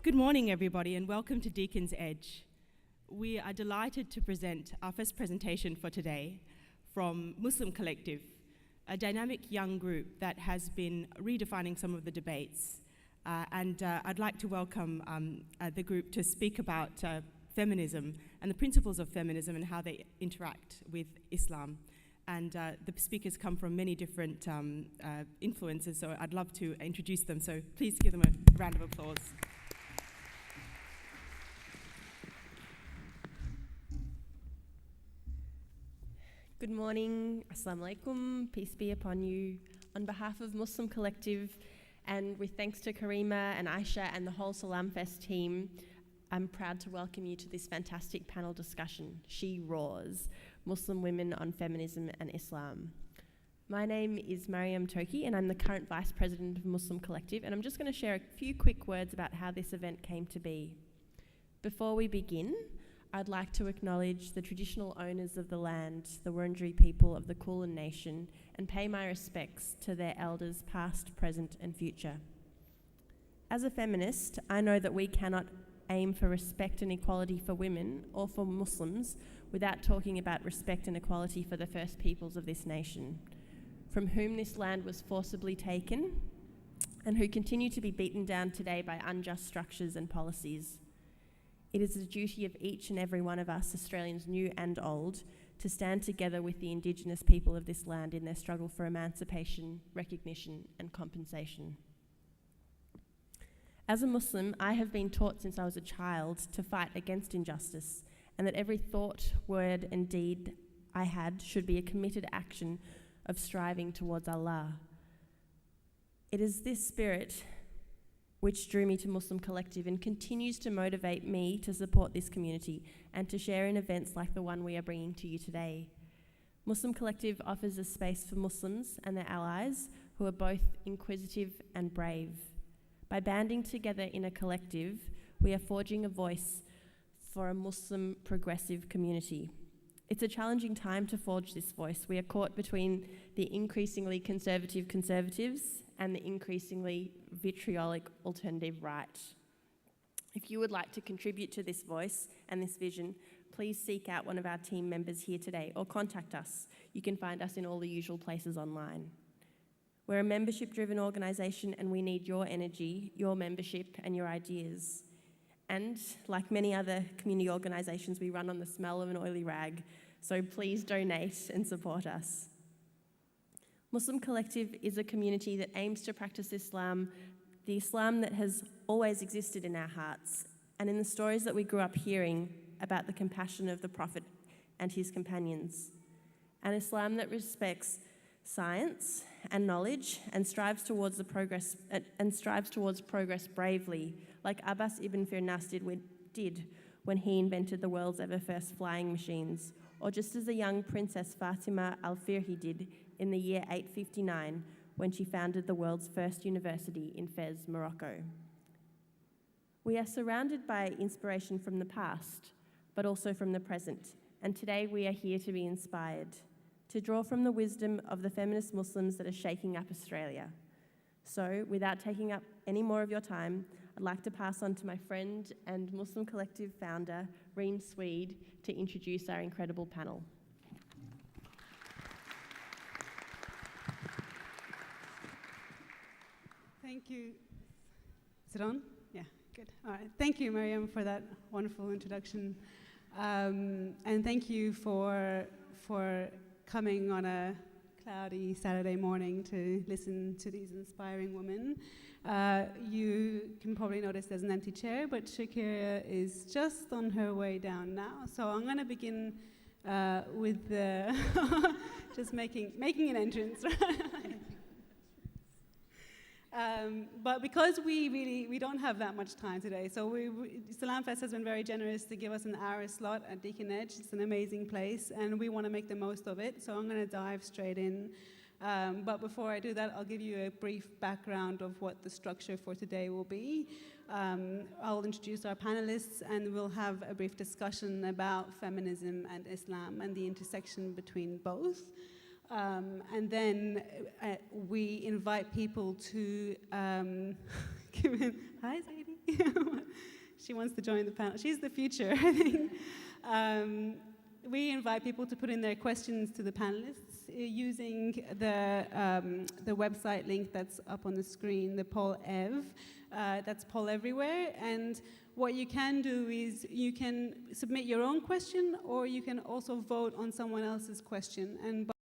Good morning, everybody, and welcome to Deakin's Edge. We are delighted to present our first presentation for today from Muslim Collective, a dynamic young group that has been redefining some of the debates. I'd like to welcome the group to speak about feminism and the principles of feminism and how they interact with Islam. And the speakers come from many different influences, so I'd love to introduce them. So please give them a round of applause. Good morning, Assalamu alaikum, peace be upon you. On behalf of Muslim Collective, and with thanks to Karima and Aisha and the whole SalamFest team, I'm proud to welcome you to this fantastic panel discussion, She Roars, Muslim Women on Feminism and Islam. My name is Mariam Toki, and I'm the current Vice President of Muslim Collective, and I'm just going to share a few quick words about how this event came to be. Before we begin, I'd like to acknowledge the traditional owners of the land, the Wurundjeri people of the Kulin Nation, and pay my respects to their elders past, present and future. As a feminist, I know that we cannot aim for respect and equality for women or for Muslims without talking about respect and equality for the first peoples of this nation, from whom this land was forcibly taken and who continue to be beaten down today by unjust structures and policies. It is the duty of each and every one of us, Australians new and old, to stand together with the Indigenous people of this land in their struggle for emancipation, recognition and compensation. As a Muslim, I have been taught since I was a child to fight against injustice, and that every thought, word and deed I had should be a committed action of striving towards Allah. It is this spirit which drew me to Muslim Collective and continues to motivate me to support this community and to share in events like the one we are bringing to you today. Muslim Collective offers a space for Muslims and their allies who are both inquisitive and brave. By banding together in a collective, we are forging a voice for a Muslim progressive community. It's a challenging time to forge this voice. We are caught between the increasingly conservative conservatives and the increasingly vitriolic alternative right. If you would like to contribute to this voice and this vision, please seek out one of our team members here today or contact us. You can find us in all the usual places online. We're a membership-driven organisation and we need your energy, your membership and your ideas. And like many other community organisations, we run on the smell of an oily rag, so please donate and support us. Muslim Collective is a community that aims to practice Islam, the Islam that has always existed in our hearts, and in the stories that we grew up hearing about the compassion of the Prophet and his companions. An Islam that respects science and knowledge and strives towards progress bravely, like Abbas ibn Firnas did when he invented the world's ever first flying machines, or just as the young Princess Fatima al-Firhi did in the year 859 when she founded the world's first university in Fez, Morocco. We are surrounded by inspiration from the past, but also from the present, and today we are here to be inspired, to draw from the wisdom of the feminist Muslims that are shaking up Australia. So, without taking up any more of your time, I'd like to pass on to my friend and Muslim Collective founder, Reem Swede, to introduce our incredible panel. Thank you. Is it on? Yeah, good. All right. Thank you, Mariam, for that wonderful introduction. And thank you for coming on a cloudy Saturday morning to listen to these inspiring women. You can probably notice there's an empty chair, but Shakira is just on her way down now. So I'm going to begin with just making an entrance. But because we don't have that much time today, so SalamFest has been very generous to give us an hour slot at Deakin Edge. It's an amazing place, and we want to make the most of it. So I'm going to dive straight in. But before I do that, I'll give you a brief background of what the structure for today will be. I'll introduce our panelists, and we'll have a brief discussion about feminism and Islam and the intersection between both. And then we invite people to document. Hi, Sadie. She wants to join the panel. She's the future, I think. We invite people to put in their questions to the panelists using the website link that's up on the screen, the Poll Ev. That's Poll Everywhere. And what you can do is you can submit your own question, or you can also vote on someone else's question. And